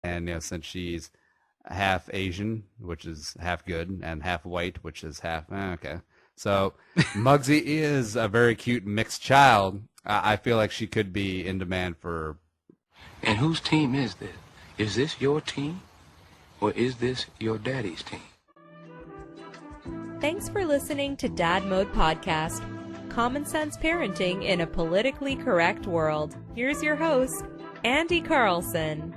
And since she's half Asian, which is half good, and half white, which is half okay. So Muggsy is a very cute mixed child. I feel like she could be in demand for. And whose team is this? Is this your team, or is this your daddy's team? Thanks for listening to Dad Mode Podcast, common sense parenting in a politically correct world. Here's your host, Andy Carlson.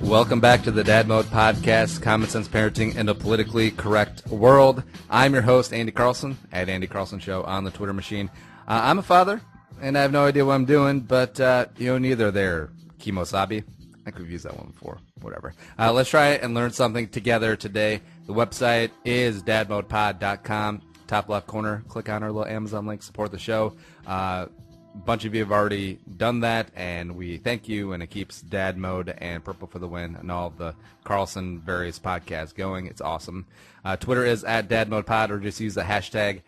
Welcome back to the Dad Mode Podcast, common sense parenting in a politically correct world. I'm your host, Andy Carlson, at Andy Carlson Show on the Twitter machine. I'm a father, and I have no idea what I'm doing, but, neither there. Kimosabi. I think we've used that one before. Whatever. Let's try it and learn something together today. The website is dadmodepod.com. Top left corner, click on our little Amazon link, support the show. A bunch of you have already done that, and we thank you, and it keeps Dad Mode and Purple for the Win and all of the Carlson various podcasts going. It's awesome. Twitter is at DadModePod, or just use the hashtag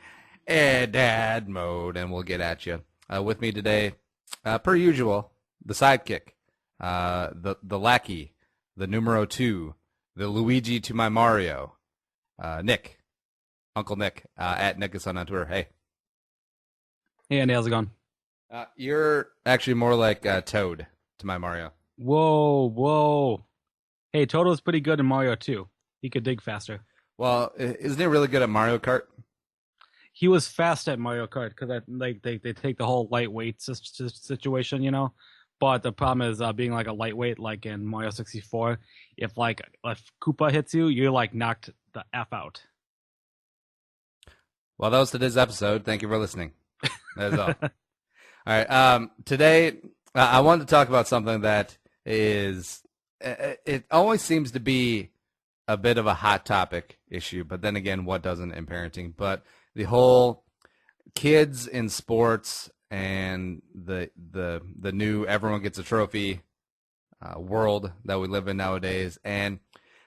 #DadMode, and we'll get at you. With me today, per usual, the sidekick, the lackey, the numero 2, the Luigi to my Mario, Nick, Uncle Nick, at Nickason on Twitter. Hey. Hey, Andy, how's it going? You're actually more like Toad to my Mario. Whoa. Hey, Toad was pretty good in Mario 2. He could dig faster. Well, isn't he really good at Mario Kart? He was fast at Mario Kart because they take the whole lightweight situation, But the problem is being like a lightweight, like in Mario 64. If Koopa hits you, you're like knocked the F out. Well, that was today's episode. Thank you for listening. That is all. All right. Today, I wanted to talk about something that is, it always seems to be a bit of a hot topic issue, but then again, what doesn't in parenting? But the whole kids in sports and the new everyone gets a trophy world that we live in nowadays. And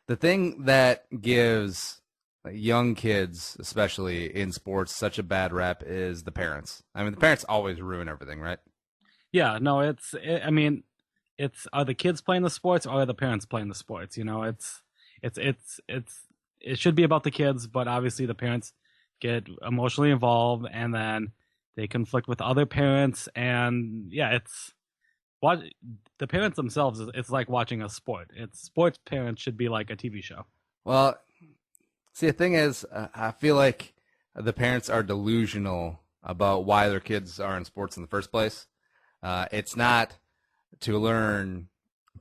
the thing that gives young kids, especially in sports, such a bad rep is the parents. I mean, the parents always ruin everything, right? Yeah, no, it's are the kids playing the sports or are the parents playing the sports? It should be about the kids, but obviously the parents get emotionally involved and then they conflict with other parents, and yeah, the parents themselves. It's like watching a sport. Sports parents should be like a TV show. Well, see, the thing is, I feel like the parents are delusional about why their kids are in sports in the first place. It's not to learn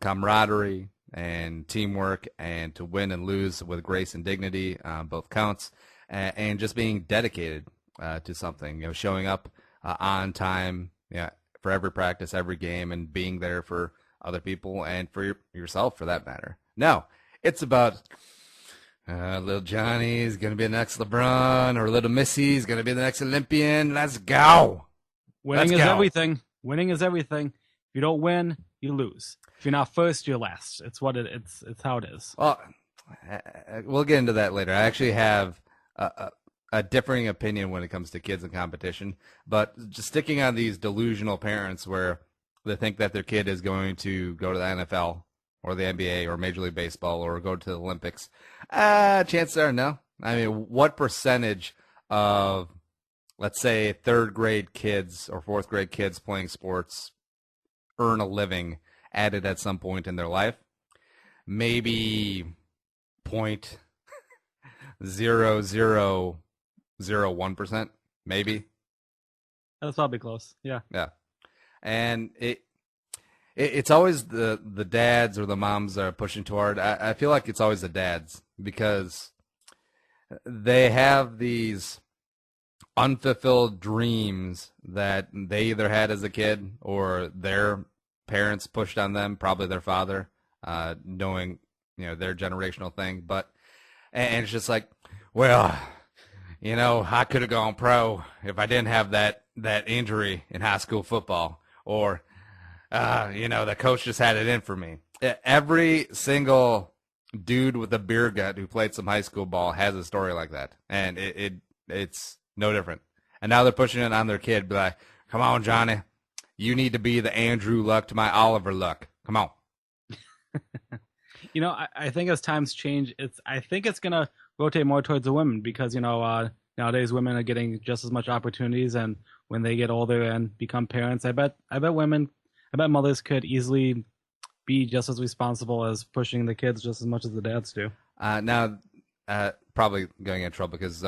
camaraderie and teamwork and to win and lose with grace and dignity, both counts, and just being dedicated to something, showing up on time, for every practice, every game, and being there for other people and for yourself, for that matter. No, it's about little Johnny's going to be the next LeBron, or little Missy's going to be the next Olympian. Let's go. Winning is everything. Winning is everything. If you don't win, you lose. If you're not first, you're last. It's how it is. Well, we'll get into that later. I actually have a differing opinion when it comes to kids and competition, but just sticking on these delusional parents where they think that their kid is going to go to the NFL or the NBA or Major League Baseball or go to the Olympics. Chances are no. I mean, what percentage of, let's say, third grade kids or fourth grade kids playing sports earn a living at it at some point in their life? Maybe 0.0001%, maybe. That's probably close. Yeah. Yeah. And it's always the dads or the moms that are pushing too hard. I feel like it's always the dads because they have these unfulfilled dreams that they either had as a kid or their parents pushed on them, probably their father, knowing, their generational thing. And it's just like, well, I could have gone pro if I didn't have that injury in high school football, or the coach just had it in for me. Every single dude with a beer gut who played some high school ball has a story like that, and it's no different. And now they're pushing it on their kid. Be like, come on, Johnny. You need to be the Andrew Luck to my Oliver Luck. Come on. I think as times change, I think it's gonna rotate more towards the women because nowadays women are getting just as much opportunities, and when they get older and become parents, I bet mothers could easily be just as responsible as pushing the kids just as much as the dads do. Now, probably going in trouble because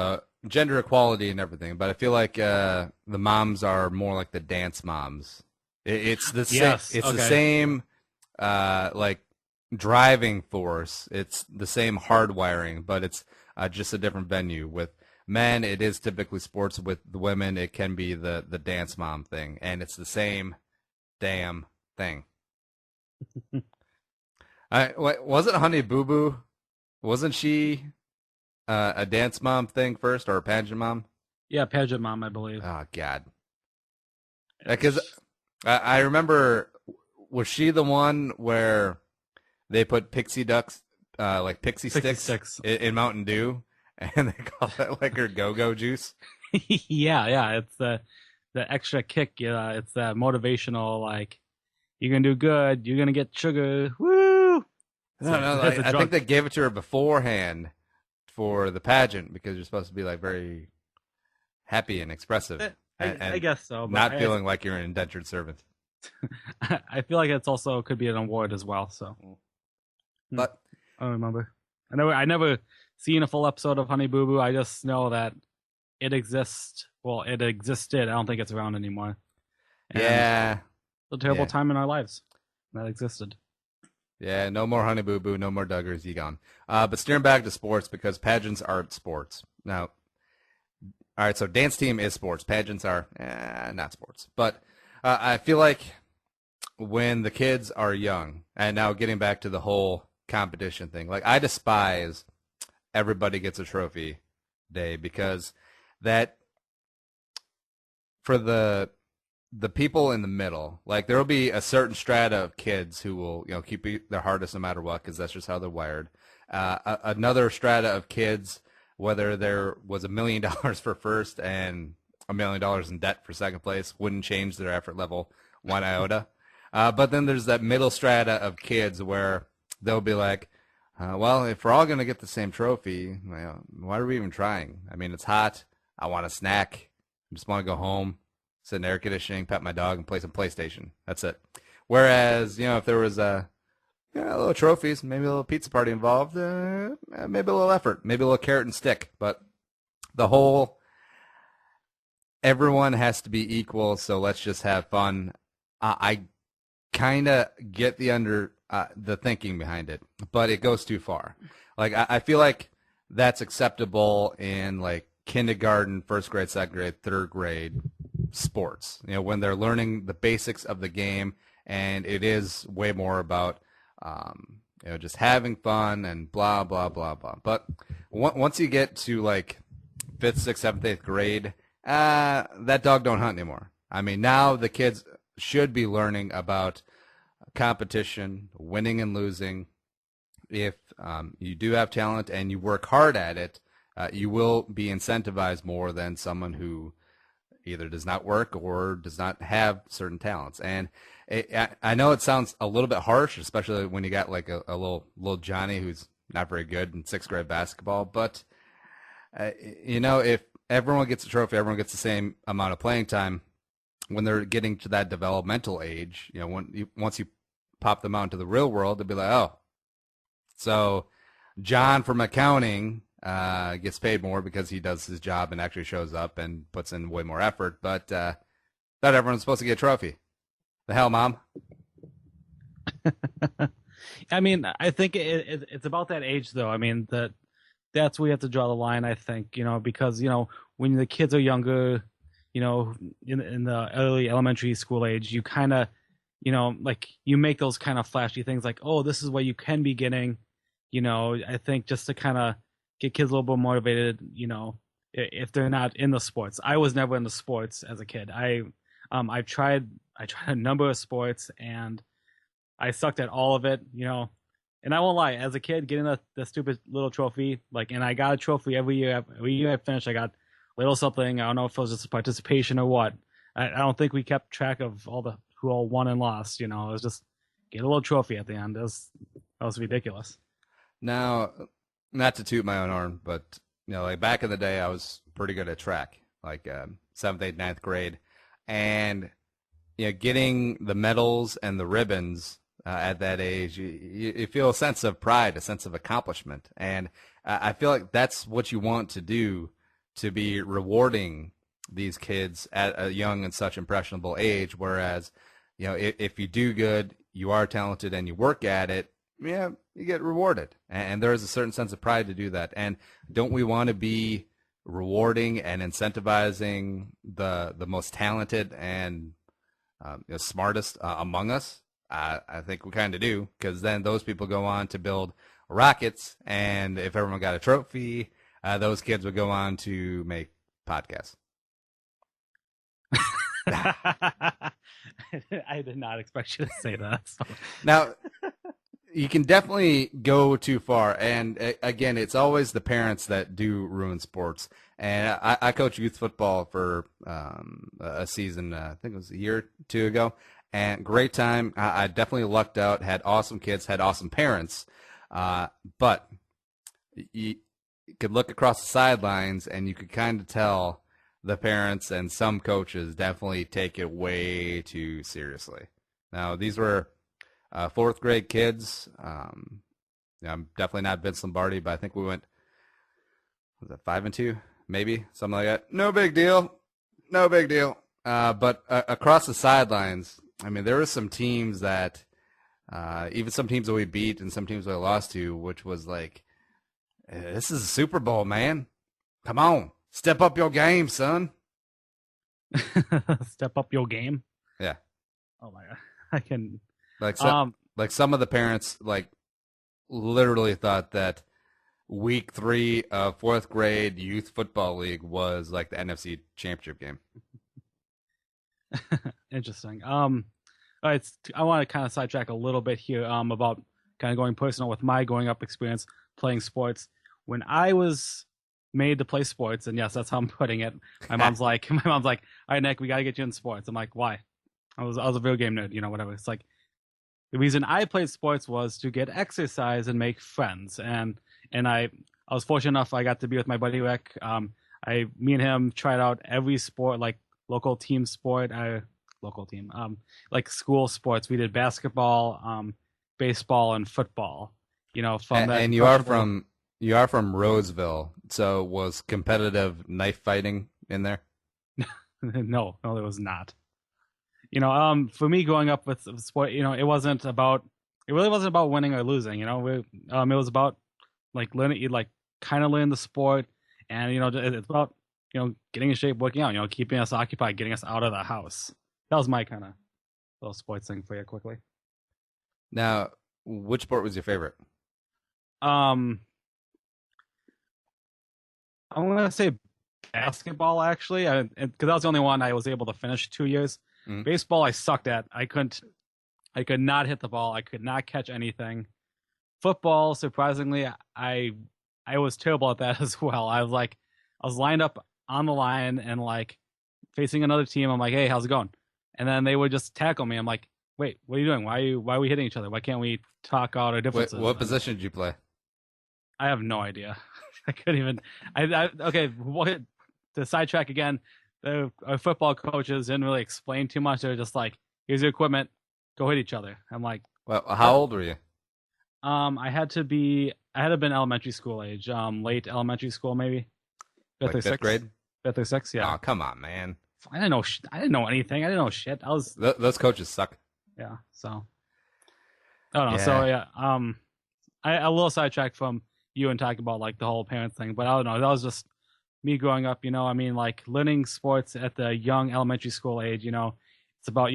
gender equality and everything, but I feel like the moms are more like the dance moms. It's the same. Yes, It's okay. the same, like driving force. It's the same hardwiring, but it's just a different venue. With men, it is typically sports. With the women, it can be the dance mom thing, and it's the same damn thing. Wasn't Honey Boo Boo? Wasn't she a dance mom thing first, or a pageant mom? Yeah, pageant mom, I believe. Oh God, because I remember, was she the one where they put pixie ducks, like pixie sticks in Mountain Dew, and they call that like her go-go juice? yeah, it's the extra kick. It's that motivational, like, you're gonna do good, you're gonna get sugar, woo. No, I think they gave it to her beforehand for the pageant because you're supposed to be like very happy and expressive. I guess so. But not feeling like you're an indentured servant. I feel like it's also could be an award as well. So, but I don't remember. I never seen a full episode of Honey Boo Boo. I just know that it exists. Well, it existed. I don't think it's around anymore. And yeah, it's a terrible time in our lives that existed. Yeah, no more Honey Boo Boo, no more Duggars, you gone. But steering back to sports because pageants aren't sports. Now, all right, so dance team is sports. Pageants are not sports. But I feel like when the kids are young, and now getting back to the whole competition thing, like I despise everybody gets a trophy day because that for the people in the middle, like there will be a certain strata of kids who will, keep their hardest no matter what because that's just how they're wired. Another strata of kids, whether there was $1 million for first and $1 million in debt for second place, wouldn't change their effort level one iota. But then there's that middle strata of kids where they'll be like, well, if we're all going to get the same trophy, why are we even trying? I mean, it's hot. I want a snack. I just want to go home, sit in air conditioning, pet my dog, and play some PlayStation. That's it. Whereas, if there was a little trophies, maybe a little pizza party involved, maybe a little effort, maybe a little carrot and stick. But the whole everyone has to be equal, so let's just have fun. I kind of get the thinking behind it, but it goes too far. Like I feel like that's acceptable in like kindergarten, first grade, second grade, third grade sports. When they're learning the basics of the game, and it is way more about just having fun and blah blah blah blah. But once you get to like 5th, 6th, 7th, 8th grade, that dog don't hunt anymore. I mean, now the kids should be learning about competition, winning and losing. If you do have talent and you work hard at it, you will be incentivized more than someone who either does not work or does not have certain talents. And I know it sounds a little bit harsh, especially when you got like a little Johnny who's not very good in 6th grade basketball. But, if everyone gets a trophy, everyone gets the same amount of playing time. When they're getting to that developmental age, once you pop them out into the real world, they'll be like, oh, so John from accounting gets paid more because he does his job and actually shows up and puts in way more effort, but not everyone's supposed to get a trophy. The hell, Mom? I mean, I think it's about that age, though. I mean, that's where you have to draw the line, I think, because, when the kids are younger, in the early elementary school age, you kind of, like you make those kind of flashy things like, oh, this is what you can be getting, I think just to kind of get kids a little bit motivated, if they're not in the sports. I was never in the sports as a kid. I tried a number of sports and I sucked at all of it, and I won't lie, as a kid getting the stupid little trophy, like, and I got a trophy every year I finished, I got little something. I don't know if it was just a participation or what. I don't think we kept track of who all won and lost. It was just get a little trophy at the end. That was ridiculous. Now, not to toot my own horn, but like back in the day, I was pretty good at track, like 7th, 8th, 9th grade, and getting the medals and the ribbons at that age, you feel a sense of pride, a sense of accomplishment, and I feel like that's what you want to do, to be rewarding these kids at a young and such impressionable age. Whereas, if you do good, you are talented, and you work at it, you get rewarded, and there is a certain sense of pride to do that. And don't we want to be rewarding and incentivizing the most talented and smartest among us? I think we kind of do, because then those people go on to build rockets, and if everyone got a trophy, those kids would go on to make podcasts. I did not expect you to say that. So. Now, you can definitely go too far, and again, it's always the parents that do ruin sports. And I coached youth football for a season, I think it was a year or two ago, and great time. I definitely lucked out, had awesome kids, had awesome parents, but you could look across the sidelines, and you could kind of tell the parents and some coaches definitely take it way too seriously. Now, these were 4th grade kids. I'm definitely not Vince Lombardi, but I think we went, was it 5-2, maybe something like that. No big deal. But across the sidelines, I mean, there were some teams that, even some teams that we beat and some teams that we lost to, which was like, this is a Super Bowl, man. Come on, step up your game, son. Step up your game. Yeah. Oh my god, I can. Like some of the parents literally thought that week 3 of 4th grade youth football league was like the NFC championship game. Interesting. All right, I want to kind of sidetrack a little bit here about kind of going personal with my growing up experience playing sports. When I was made to play sports, and yes, that's how I'm putting it. My mom's like, all right, Nick, we gotta get you in sports. I'm like, why? I was a video game nerd, whatever. It's like, the reason I played sports was to get exercise and make friends, and I was fortunate enough I got to be with my buddy Rick. Me and him tried out every sport, like local team, like school sports. We did basketball, baseball, and football. From that. And you are from Roseville, so was competitive knife fighting in there? No, there was not. For me growing up with sport, it really wasn't about winning or losing. It was about like learning, kind of learn the sport, and it's about getting in shape, working out, keeping us occupied, getting us out of the house. That was my kind of little sports thing for you quickly. Now, which sport was your favorite? I'm gonna say basketball, actually, because that was the only one I was able to finish 2 years. Mm-hmm. Baseball, I sucked at. I could not hit the ball. I could not catch anything. Football, surprisingly, I was terrible at that as well. I was lined up on the line and facing another team. I'm like, hey, how's it going? And then they would just tackle me. I'm like, wait, what are you doing? Why are we hitting each other? Why can't we talk out our differences? What position did you play? I have no idea. I couldn't even. Okay. To sidetrack again, our football coaches didn't really explain too much. They were just like, "Here's your equipment. Go hit each other." I'm like, "Well, how old were you?" I had to have been elementary school age. Late elementary school, maybe. Fifth grade. 5th or 6th. Yeah. Oh, come on, man. I didn't know. I didn't know anything. I didn't know shit. Those coaches suck. Yeah. So. I don't know. Yeah. So yeah. I a little sidetracked from you and talking about the whole parents thing, but I don't know. That was just me growing up. Learning sports at the young elementary school age. It's about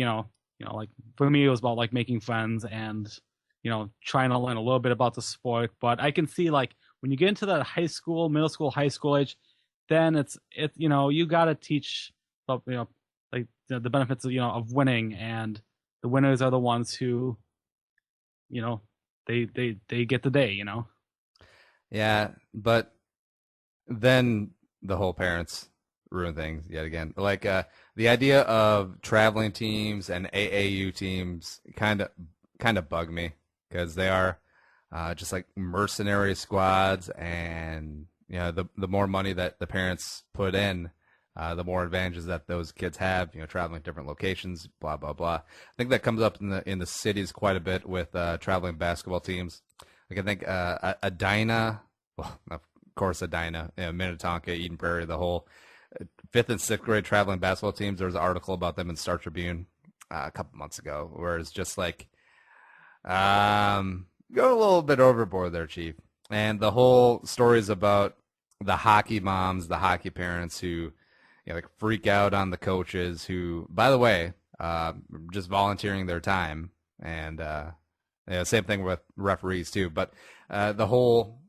for me it was about making friends and trying to learn a little bit about the sport. But I can see when you get into that high school, middle school, high school age, then it's you got to teach about the benefits of winning, and the winners are the ones who they get the day. Yeah, but then the whole parents ruin things yet again. Like the idea of traveling teams and AAU teams kind of bug me because they are just like mercenary squads, and the more money that the parents put in, the more advantages that those kids have, traveling to different locations, blah, blah, blah. I think that comes up in the cities quite a bit with traveling basketball teams. Like I think Edina, well, of course Edina, Minnetonka, Eden Prairie, the whole 5th and 6th grade traveling basketball teams. There was an article about them in Star Tribune a couple months ago where it's just like, go a little bit overboard there, Chief. And the whole story is about the hockey moms, the hockey parents who like freak out on the coaches who, by the way, just volunteering their time, and same thing with referees too. But the whole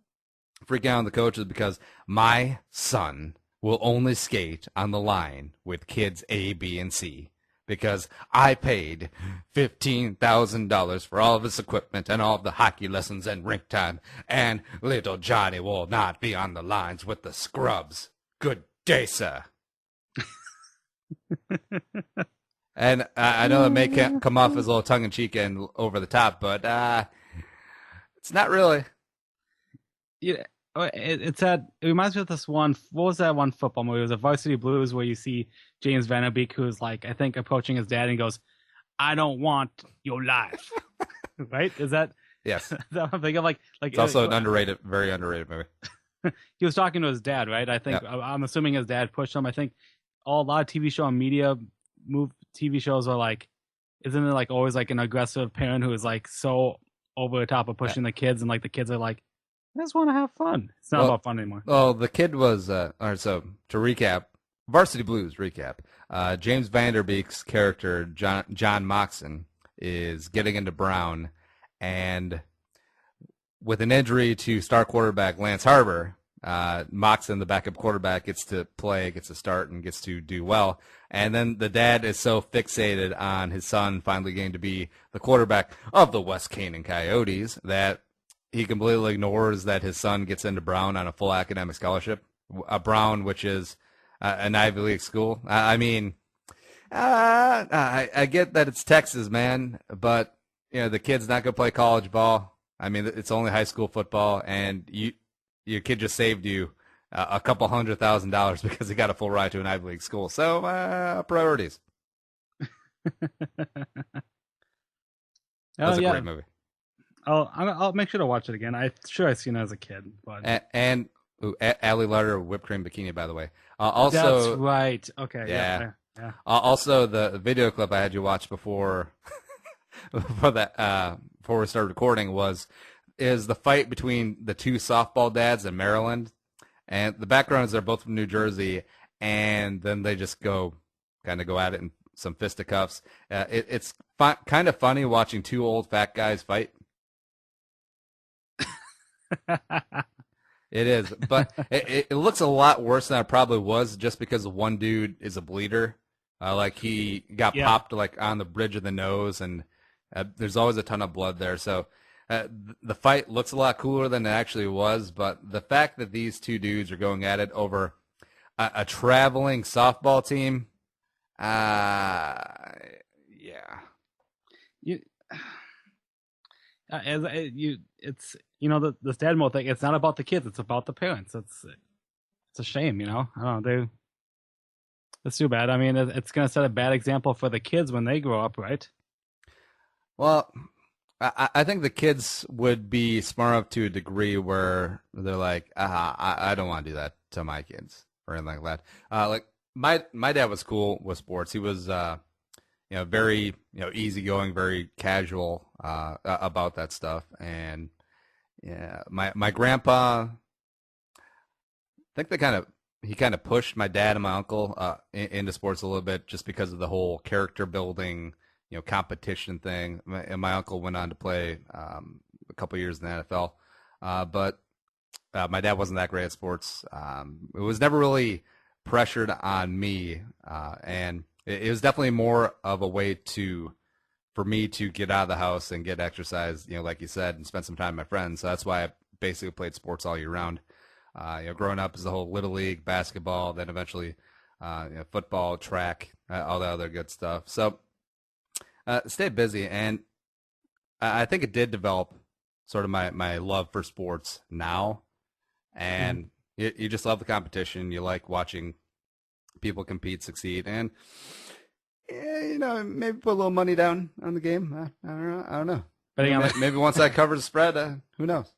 freaking out on the coaches because my son will only skate on the line with kids A, B, and C because I paid $15,000 for all of his equipment and all of the hockey lessons and rink time, and little Johnny will not be on the lines with the scrubs. Good day, sir. And I know it may come off as a little tongue-in-cheek and over the top, but it's not really. Yeah, it reminds me of this one. What was that one football movie? It was a Varsity Blues where you see James Van Der Beek, who's like, I think, approaching his dad and goes, "I don't want your life." Right? Is that? Yes. Is that what I'm thinking of? Like it's also an very underrated movie. He was talking to his dad, right? I think I'm assuming his dad pushed him. I think a lot of TV show and media TV shows are like, isn't it like always like an aggressive parent who is like so over the top of pushing the kids, and like the kids are like, I just want to have fun. It's not about fun anymore. Well, the kid was, all right, so to recap, Varsity Blues recap, James Van Der Beek's character, John Moxon, is getting into Brown, and with an injury to star quarterback Lance Harbor, Moxon, the backup quarterback, gets to play, gets to start, and gets to do well. And then the dad is so fixated on his son finally getting to be the quarterback of the West Canaan Coyotes that he completely ignores that his son gets into Brown on a full academic scholarship. Brown, which is an Ivy League school. I get that it's Texas, man, but the kid's not going to play college ball. I mean, it's only high school football, and your kid just saved you a couple $100,000 because he got a full ride to an Ivy League school. So priorities. That's a great movie. I'll make sure to watch it again. I'm sure I've seen it as a kid. But and Allie Larder, whipped cream bikini, by the way. Also, that's right. Okay. Yeah. Yeah. Also, the video clip I had you watch before before we started recording is the fight between the two softball dads in Maryland, and the background is they're both from New Jersey, and then they just go at it in some fisticuffs. It's kind of funny watching two old fat guys fight. It is, but it looks a lot worse than it probably was, just because one dude is a bleeder. Like he got popped like on the bridge of the nose, and there's always a ton of blood there. So the fight looks a lot cooler than it actually was. But the fact that these two dudes are going at it over a traveling softball team, yeah. It's this dad mode thing. It's not about the kids. It's about the parents. It's a shame. I don't know. It's too bad. I mean, it's going to set a bad example for the kids when they grow up, right? Well, I think the kids would be smart enough to a degree where they're like, I don't want to do that to my kids or anything like that. Like my dad was cool with sports. He was very easygoing, very casual about that stuff. And yeah, my grandpa, I think he kind of pushed my dad and my uncle into sports a little bit, just because of the whole character building, competition thing. And my uncle went on to play a couple years in the NFL, but my dad wasn't that great at sports. It was never really pressured on me, and it was definitely more of a way for me to get out of the house and get exercise, like you said, and spend some time with my friends. So that's why I basically played sports all year round. Growing up is the whole Little League, basketball, then eventually football, track, all the other good stuff. So stay busy, and I think it did develop sort of my love for sports now, and you just love the competition. You like watching people compete, succeed, and maybe put a little money down on the game. I don't know. Maybe once that covers the spread, who knows?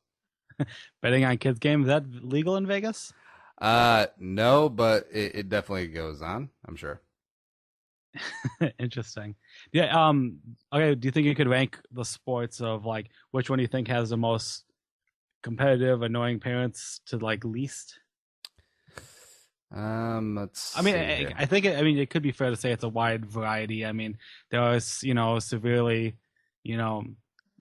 Betting on kids' games, is that legal in Vegas? No, but it definitely goes on, I'm sure. Interesting. Yeah. Okay. Do you think you could rank the sports of like which one do you think has the most competitive, annoying parents to like least? Let's. I mean, I think it could be fair to say it's a wide variety. I mean, there are severely,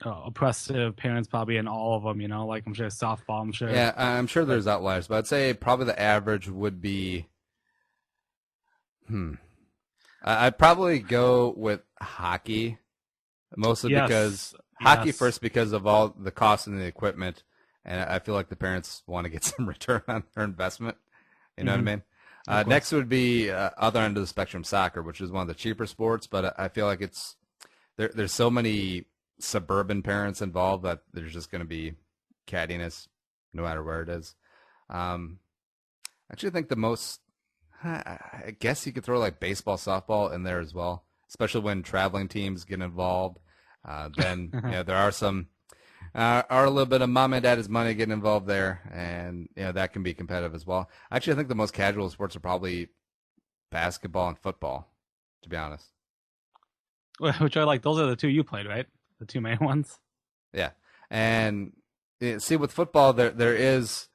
oppressive parents probably in all of them. Like I'm sure softball. I'm sure. Yeah, I'm sure there's outliers, but I'd say probably the average would be. I'd probably go with hockey, mostly because hockey first because of all the cost and the equipment, and I feel like the parents want to get some return on their investment. You know what I mean? Next would be other end of the spectrum, soccer, which is one of the cheaper sports, but I feel like there's so many suburban parents involved that there's just going to be cattiness no matter where it is. I actually think the most. I guess you could throw like baseball, softball in there as well, especially when traveling teams get involved. Then there are some are a little bit of mom and dad's money getting involved there, and that can be competitive as well. Actually, I think the most casual sports are probably basketball and football, to be honest. Which are like those are the two you played, right? The two main ones. Yeah, and see with football there is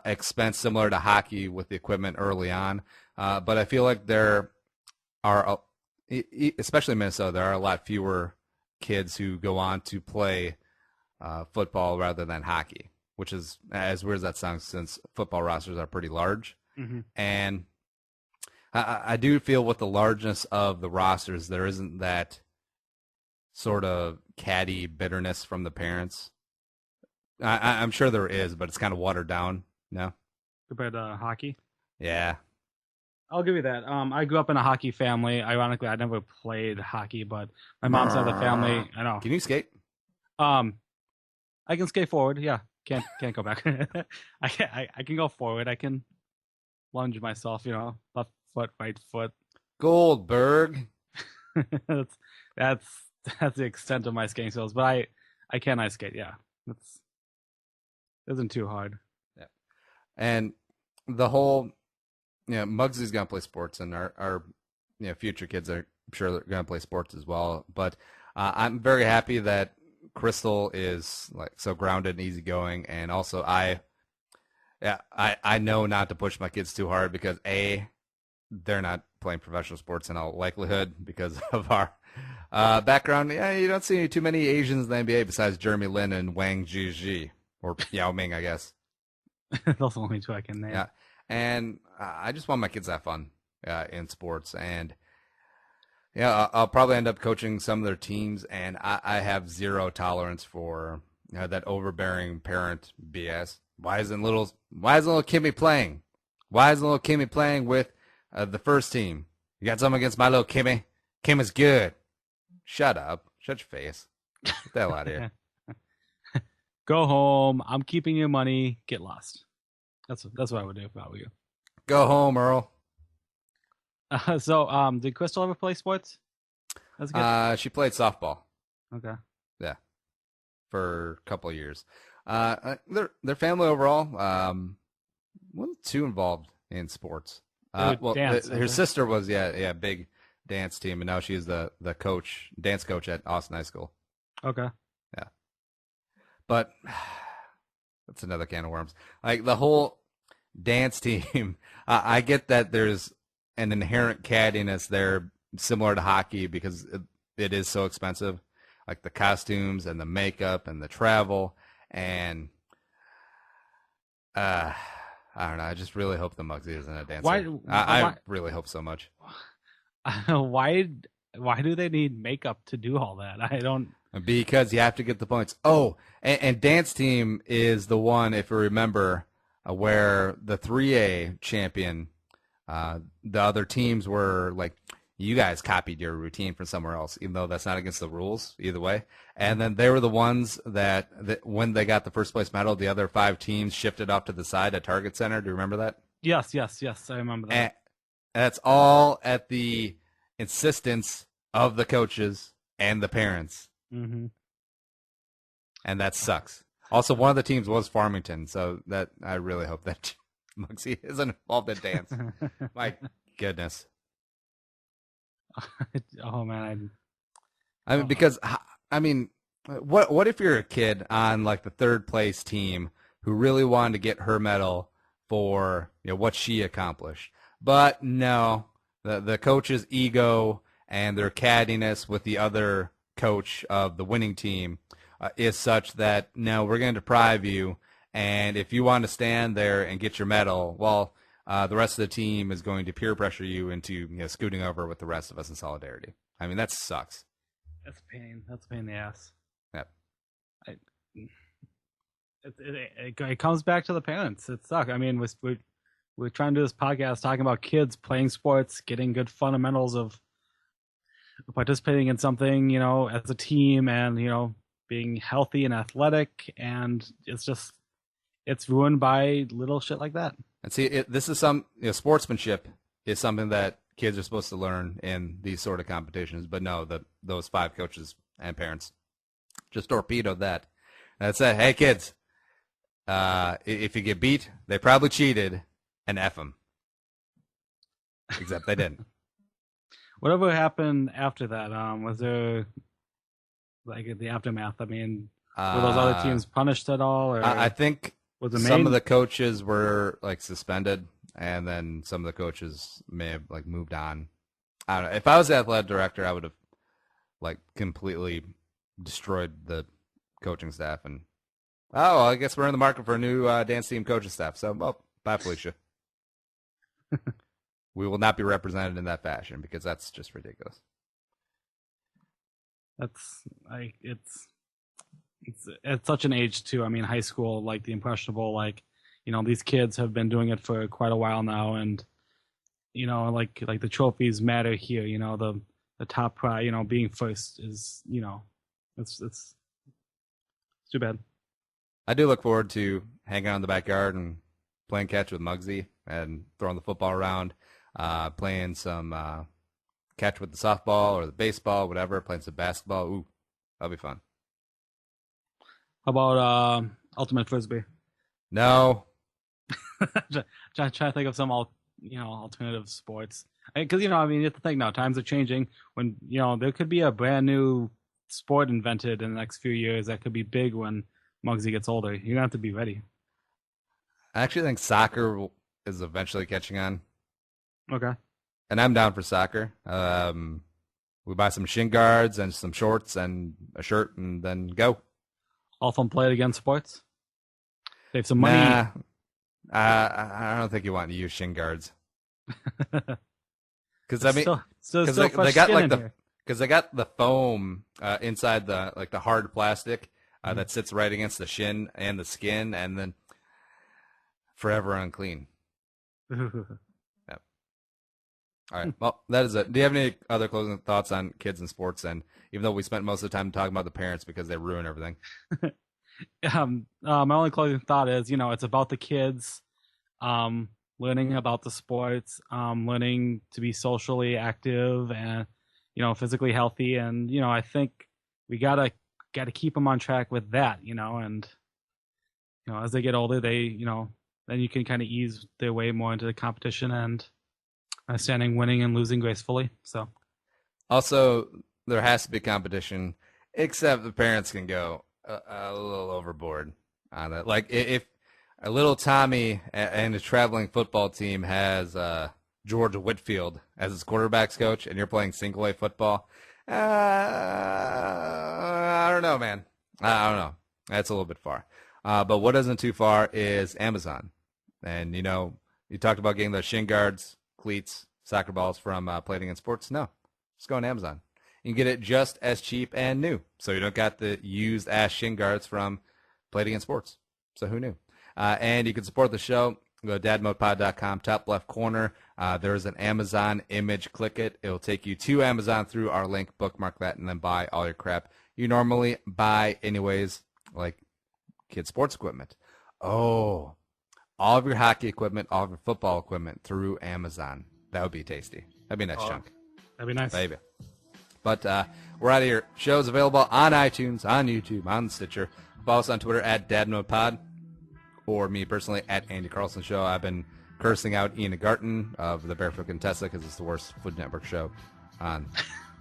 expense similar to hockey with the equipment early on. But I feel like there are, especially in Minnesota, there are a lot fewer kids who go on to play football rather than hockey, which is as weird as that sounds since football rosters are pretty large. And I do feel with the largeness of the rosters, there isn't that sort of catty bitterness from the parents. I'm sure there is, but it's kind of watered down. No, compared to hockey. Yeah, I'll give you that. I grew up in a hockey family. Ironically, I never played hockey, but my mom's side of the family. I know. Can you skate? I can skate forward. Yeah, can't go back. I can go forward. I can lunge myself. Left foot, right foot. Goldberg. that's the extent of my skating skills. But I can ice skate. Yeah, it isn't too hard. And the whole, Muggsy's going to play sports, and our future kids are sure they're going to play sports as well. But I'm very happy that Crystal is like so grounded and easygoing, and also I know not to push my kids too hard because they're not playing professional sports in all likelihood because of our background. Yeah, you don't see too many Asians in the NBA besides Jeremy Lin and Wang Zhizhi or Yao Ming, I guess. Those are the only two I can name. Yeah, and I just want my kids to have fun in sports, and I'll probably end up coaching some of their teams, and I have zero tolerance for that overbearing parent BS. Why isn't little Kimmy playing? Why isn't little Kimmy playing with the first team? You got something against my little Kimmy? Kimmy's good. Shut up. Shut your face. Get the hell out of here. Go home. I'm keeping your money. Get lost. That's what I would do if I were you. Go home, Earl. So, did Crystal ever play sports? That's good. She played softball. Okay. Yeah, for a couple of years. Their family overall wasn't too involved in sports. Dance, her sister was big dance team, and now she's the dance coach at Austin High School. Okay. Yeah. But that's another can of worms. Like the whole dance team, I get that there's an inherent cattiness there, similar to hockey, because it is so expensive. Like the costumes and the makeup and the travel, and I don't know. I just really hope the Muggsy isn't a dancer. I really hope so much. Why do they need makeup to do all that? I don't. Because you have to get the points. Oh, and dance team is the one, if you remember, where the 3A champion the other teams were like, you guys copied your routine from somewhere else, even though that's not against the rules either way. And then they were the ones that when they got the first place medal, the other 5 teams shifted off to the side at Target Center. Do you remember that? Yes, I remember that. And that's all at the insistence of the coaches and the parents. Mm-hmm. And that sucks. Also, one of the teams was Farmington, so that I really hope that Muggsy isn't involved in dance. My goodness. Oh man, I mean, because what if you're a kid on like the 3rd place team who really wanted to get her medal for what she accomplished, but no, the coach's ego and their cattiness with the other coach of the winning team is such that no, we're going to deprive you, and if you want to stand there and get your medal, well. The rest of the team is going to peer pressure you into scooting over with the rest of us in solidarity. I mean, that sucks. That's a pain. That's a pain in the ass. Yep. It comes back to the parents. It sucks. I mean, we're trying to do this podcast talking about kids playing sports, getting good fundamentals of participating in something, as a team, and being healthy and athletic, and it's ruined by little shit like that. And see, this is sportsmanship is something that kids are supposed to learn in these sort of competitions. But no, those 5 coaches and parents just torpedoed that. And said, hey, kids, if you get beat, they probably cheated, and F them. Except they didn't. Whatever happened after that, was there, like, the aftermath? I mean, were those other teams punished at all? Or I think... Some of the coaches were like suspended, and then some of the coaches may have like moved on. I don't know. If I was the athletic director, I would have like completely destroyed the coaching staff. And I guess we're in the market for a new dance team coaching staff. So, bye, Felicia. We will not be represented in that fashion because that's just ridiculous. It's such an age too. I mean, high school, like the impressionable, like, these kids have been doing it for quite a while now, and like the trophies matter here. The top prize, being first is, it's too bad. I do look forward to hanging out in the backyard and playing catch with Muggsy and throwing the football around, playing some catch with the softball or the baseball, whatever, playing some basketball. Ooh, that'll be fun. How about ultimate frisbee? No. Trying to think of some alternative sports. Because you have to think now. Times are changing. When there could be a brand new sport invented in the next few years that could be big when Muggsy gets older. You're gonna have to be ready. I actually think soccer is eventually catching on. Okay. And I'm down for soccer. We buy some shin guards and some shorts and a shirt, and then go. All fun play it against sports? Save some money. Nah, I don't think you want to use shin guards. Because they got the foam inside the hard plastic that sits right against the shin and the skin, and then forever unclean. Yep. All right. Well, that is it. Do you have any other closing thoughts on kids and sports? And even though we spent most of the time talking about the parents because they ruin everything. My only closing thought is, it's about the kids, learning about the sports, learning to be socially active and, physically healthy. And, I think we gotta keep them on track with that, and, as they get older, they, then you can kind of ease their way more into the competition and understanding winning and losing gracefully. So also, there has to be competition, except the parents can go a little overboard on it. Like if a little Tommy and his traveling football team has George Whitfield as his quarterbacks coach, and you're playing single A football, I don't know, man. I don't know. That's a little bit far. But what isn't too far is Amazon. And, you talked about getting those shin guards, cleats, soccer balls from Play It Again Sports. No, just go on Amazon. You can get it just as cheap and new. So you don't got the used ass shin guards from Play It Again Sports. So who knew? And you can support the show. Go to dadmodepod.com, top left corner. There's an Amazon image. Click it. It'll take you to Amazon through our link. Bookmark that and then buy all your crap you normally buy anyways, like kid sports equipment. Oh, all of your hockey equipment, all of your football equipment through Amazon. That would be tasty. That'd be a nice chunk. That'd be nice. Baby. But we're out of here. Show's available on iTunes, on YouTube, on Stitcher. Follow us on Twitter at DadModePod, or me personally at Andy Carlson Show. I've been cursing out Ian Garten of the Barefoot Contessa because it's the worst Food Network show on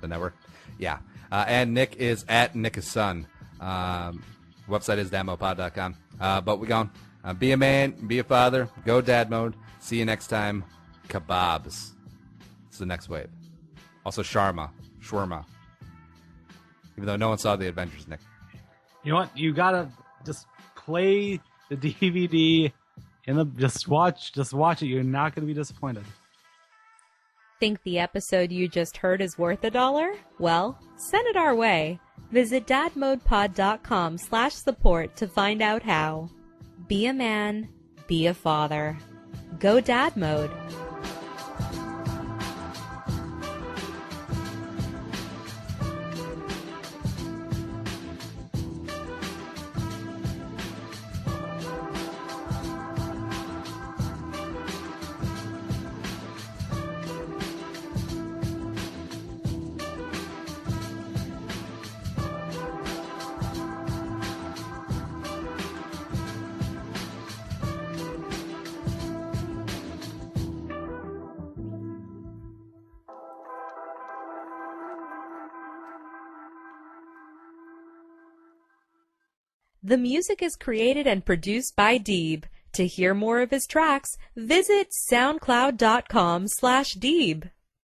the network. Yeah. And Nick is at Nickison. Website is dadmodepod.com. But we gone. Be a man, be a father, go dad mode. See you next time. Kebabs. It's the next wave. Also shawarma. Even though no one saw the Adventures, Nick. You know what? You gotta just play the DVD just watch it. You're not gonna be disappointed. Think the episode you just heard is worth $1? Well, send it our way. Visit dadmodepod.com/support to find out how. Be a man, be a father. Go dad mode. The music is created and produced by deeB. To hear more of his tracks, visit soundcloud.com/deeB.